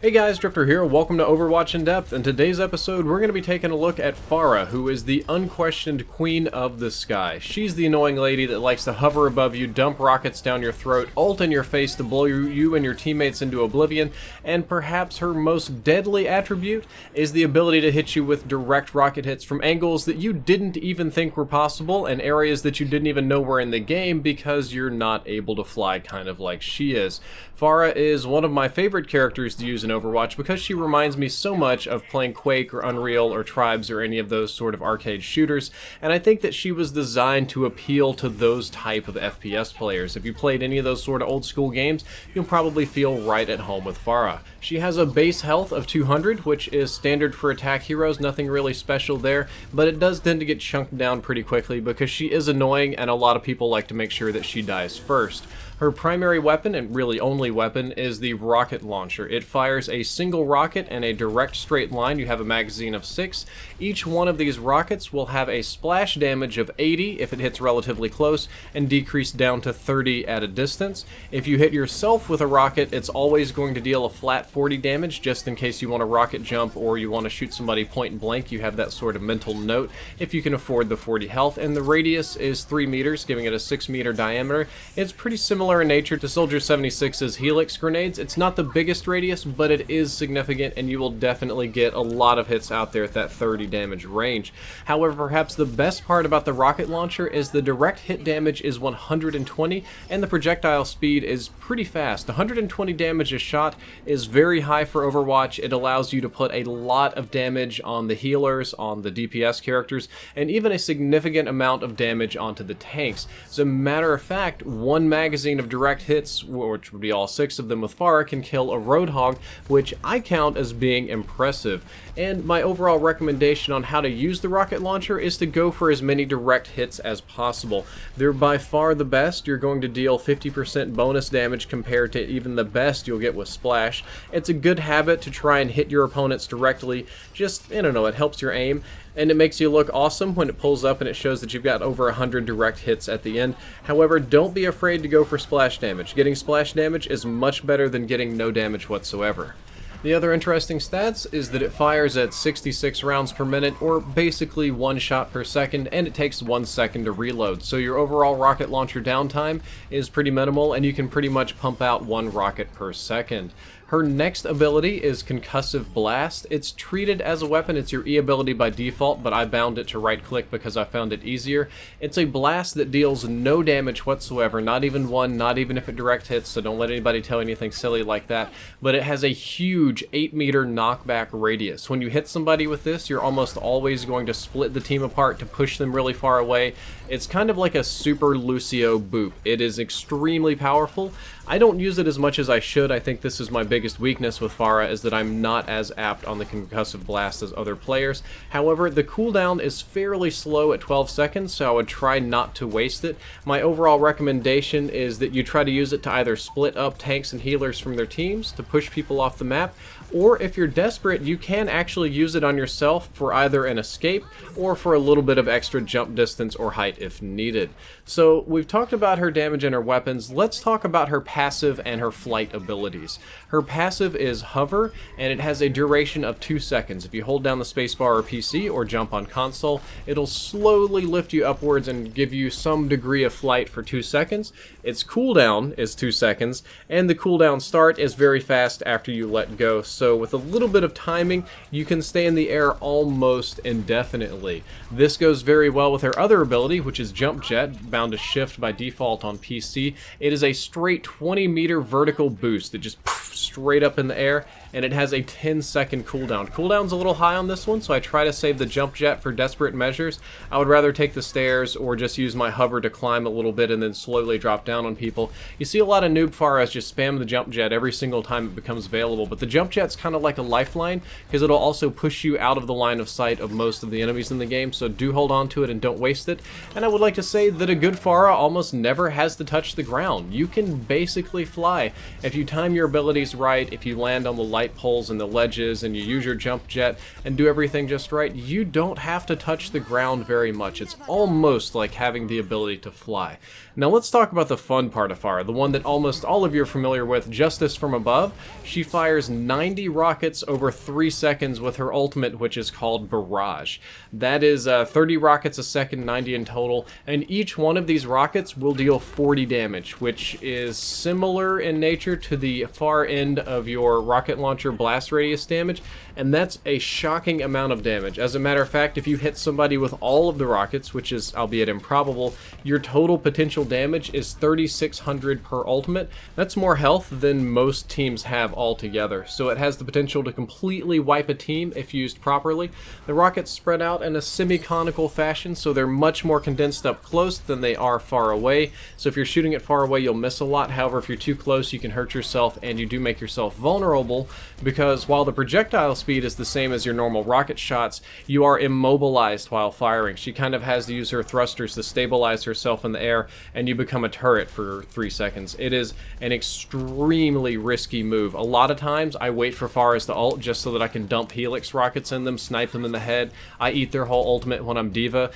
Hey guys, Drifter here, welcome to Overwatch In Depth. In today's episode, we're going to be taking a look at Pharah, who is the unquestioned queen of the sky. She's the annoying lady that likes to hover above you, dump rockets down your throat, ult in your face to blow you and your teammates into oblivion, and perhaps her most deadly attribute is the ability to hit you with direct rocket hits from angles that you didn't even think were possible and areas that you didn't even know were in the game because you're not able to fly, kind of like she is. Pharah is one of my favorite characters to use in Overwatch because she reminds me so much of playing Quake or Unreal or Tribes or any of those sort of arcade shooters, and I think that she was designed to appeal to those type of FPS players. If you played any of those sort of old school games, you'll probably feel right at home with Pharah. She has a base health of 200, which is standard for attack heroes, nothing really special there, but it does tend to get chunked down pretty quickly because she is annoying and a lot of people like to make sure that she dies first. Her primary weapon, and really only weapon, is the rocket launcher. It fires a single rocket in a direct straight line. You have a magazine of 6. Each one of these rockets will have a splash damage of 80 if it hits relatively close, and decreased down to 30 at a distance. If you hit yourself with a rocket, it's always going to deal a flat 40 damage, just in case you want to rocket jump or you want to shoot somebody point blank. You have that sort of mental note if you can afford the 40 health, and the radius is 3 meters, giving it a 6 meter diameter. It's pretty similar in nature to Soldier 76's Helix grenades. It's not the biggest radius, but it is significant, and you will definitely get a lot of hits out there at that 30 damage range. However, perhaps the best part about the rocket launcher is the direct hit damage is 120, and the projectile speed is pretty fast. 120 damage a shot is very high for Overwatch. It allows you to put a lot of damage on the healers, on the DPS characters, and even a significant amount of damage onto the tanks. As a matter of fact, one magazine of direct hits, which would be all 6 of them with Pharah, can kill a Roadhog, which I count as being impressive. And my overall recommendation on how to use the rocket launcher is to go for as many direct hits as possible. They're by far the best. You're going to deal 50% bonus damage compared to even the best you'll get with Splash. It's a good habit to try and hit your opponents directly. Just, I don't know, it helps your aim. And it makes you look awesome when it pulls up and it shows that you've got over 100 direct hits at the end. However, don't be afraid to go for splash damage. Getting splash damage is much better than getting no damage whatsoever. The other interesting stats is that it fires at 66 rounds per minute, or basically 1 shot per second, and it takes 1 second to reload. So your overall rocket launcher downtime is pretty minimal, and you can pretty much pump out 1 rocket per second. Her next ability is Concussive Blast. It's treated as a weapon. It's your E ability by default, but I bound it to right click because I found it easier. It's a blast that deals no damage whatsoever, not even 1, not even if it direct hits, so don't let anybody tell you anything silly like that. But it has a huge 8 meter knockback radius. When you hit somebody with this, you're almost always going to split the team apart to push them really far away. It's kind of like a super Lucio boop. It is extremely powerful. I don't use it as much as I should. I think this is my biggest weakness with Pharah, is that I'm not as apt on the Concussive Blast as other players. However, the cooldown is fairly slow at 12 seconds, so I would try not to waste it. My overall recommendation is that you try to use it to either split up tanks and healers from their teams to push people off the map, or if you're desperate, you can actually use it on yourself for either an escape or for a little bit of extra jump distance or height if needed. So we've talked about her damage and her weapons. Let's talk about her passive and her flight abilities. Her passive is Hover, and it has a duration of 2 seconds. If you hold down the spacebar or PC or jump on console, it'll slowly lift you upwards and give you some degree of flight for 2 seconds. Its cooldown is 2 seconds, and the cooldown start is very fast after you let go. So with a little bit of timing, you can stay in the air almost indefinitely. This goes very well with her other ability, which is Jump Jet, bound to shift by default on PC. It is a straight 20 meter vertical boost that just straight up in the air, and it has a 10-second cooldown. Cooldown's a little high on this one, so I try to save the Jump Jet for desperate measures. I would rather take the stairs or just use my hover to climb a little bit and then slowly drop down on people. You see a lot of noob Pharahs just spam the Jump Jet every single time it becomes available, but the Jump Jet's kind of like a lifeline because it'll also push you out of the line of sight of most of the enemies in the game, so do hold on to it and don't waste it. And I would like to say that a good Pharah almost never has to touch the ground. You can basically fly. If you time your abilities enemies right, if you land on the light poles and the ledges and you use your jump jet and do everything just right, you don't have to touch the ground very much. It's almost like having the ability to fly. Now let's talk about the fun part of Pharah, the one that almost all of you are familiar with, Justice from Above. She fires 90 rockets over 3 seconds with her ultimate, which is called Barrage. That is 30 rockets a second, 90 in total, and each one of these rockets will deal 40 damage, which is similar in nature to the far end of your rocket launcher blast radius damage, and that's a shocking amount of damage. As a matter of fact, if you hit somebody with all of the rockets, which is albeit improbable, your total potential damage is 3,600 per ultimate. That's more health than most teams have altogether, so it has the potential to completely wipe a team if used properly. The rockets spread out in a semi-conical fashion, so they're much more condensed up close than they are far away, so if you're shooting it far away you'll miss a lot. However, if you're too close you can hurt yourself, and you do make yourself vulnerable, because while the projectile speed is the same as your normal rocket shots, you are immobilized while firing. She kind of has to use her thrusters to stabilize herself in the air, and you become a turret for 3 seconds. It is an extremely risky move. A lot of times I wait for Pharah's to ult just so that I can dump Helix rockets in them, snipe them in the head. I eat their whole ultimate when I'm D.Va.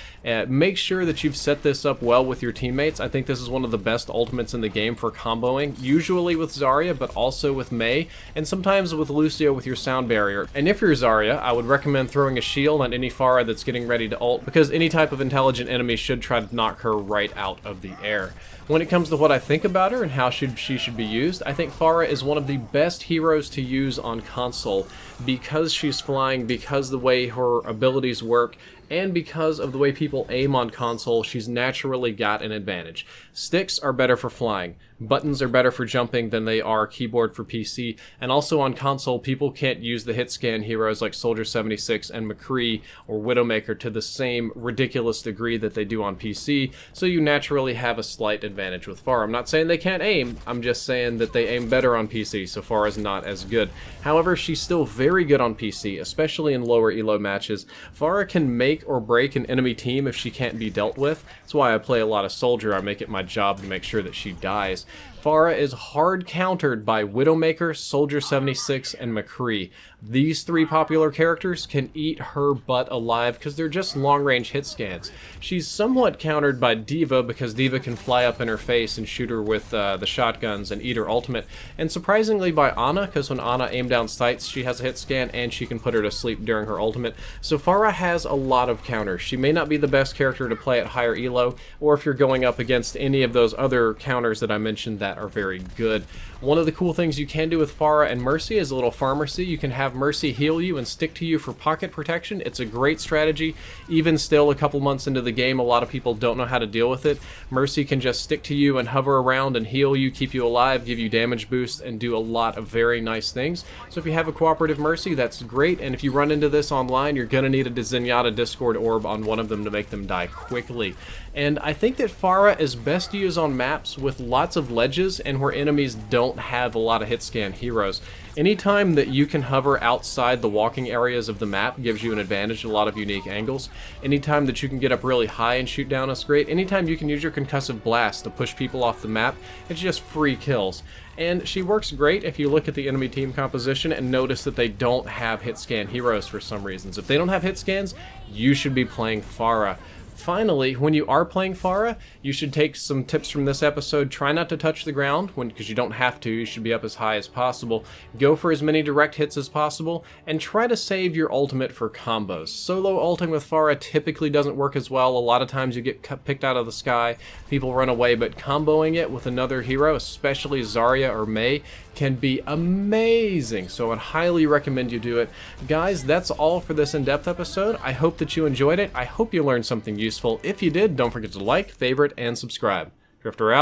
Make sure that you've set this up well with your teammates. I think this is one of the best ultimates in the game for comboing, usually with Zarya, but also with Mei, and sometimes with Lucio with your sound barrier. And if you're Zarya, I would recommend throwing a shield on any Pharah that's getting ready to ult, because any type of intelligent enemy should try to knock her right out of the air. When it comes to what I think about her and how she should be used, I think Pharah is one of the best heroes to use on console because she's flying, because the way her abilities work, and because of the way people aim on console. She's naturally got an advantage. Sticks are better for flying, buttons are better for jumping than they are keyboard for PC, and also on console people can't use the hit scan heroes like Soldier 76 and McCree or Widowmaker to the same ridiculous degree that they do on PC, so you naturally have a slight advantage with Pharah. I'm not saying they can't aim, I'm just saying that they aim better on PC, so Pharah's not as good. However, she's still very good on PC, especially in lower elo matches. Pharah can make or break an enemy team if she can't be dealt with. That's why I play a lot of Soldier. I make it my job to make sure that she dies. Pharah is hard countered by Widowmaker, Soldier 76, and McCree. These three popular characters can eat her butt alive because they're just long-range hit scans. She's somewhat countered by D.Va because D.Va can fly up in her face and shoot her with the shotguns and eat her ultimate, and surprisingly by Ana, because when Ana aim down sights she has a hit scan and she can put her to sleep during her ultimate. So Pharah has a lot of counters. She may not be the best character to play at higher elo, or if you're going up against any of those other counters that I mentioned that are very good. One of the cool things you can do with Pharah and Mercy is a little Pharmacy. You can have Mercy heal you and stick to you for pocket protection. It's a great strategy. Even still, a couple months into the game, a lot of people don't know how to deal with it. Mercy can just stick to you and hover around and heal you, keep you alive, give you damage boost, and do a lot of very nice things. So if you have a cooperative Mercy, that's great, and if you run into this online, you're going to need a Zenyatta Discord orb on one of them to make them die quickly. And I think that Pharah is best used on maps with lots of ledges and where enemies don't have a lot of hit scan heroes. Anytime that you can hover outside the walking areas of the map gives you an advantage, a lot of unique angles. Anytime that you can get up really high and shoot down is great. Anytime you can use your concussive blast to push people off the map, it's just free kills. And she works great if you look at the enemy team composition and notice that they don't have hit scan heroes for some reasons. If they don't have hit scans, you should be playing Pharah. Finally, when you are playing Pharah, you should take some tips from this episode. Try not to touch the ground, because you don't have to. You should be up as high as possible. Go for as many direct hits as possible, and try to save your ultimate for combos. Solo ulting with Pharah typically doesn't work as well. A lot of times you get picked out of the sky, people run away, but comboing it with another hero, especially Zarya or Mei, can be amazing. So I would highly recommend you do it. Guys, that's all for this in-depth episode. I hope that you enjoyed it. I hope you learned something useful. If you did, don't forget to like, favorite, and subscribe. Drifter out.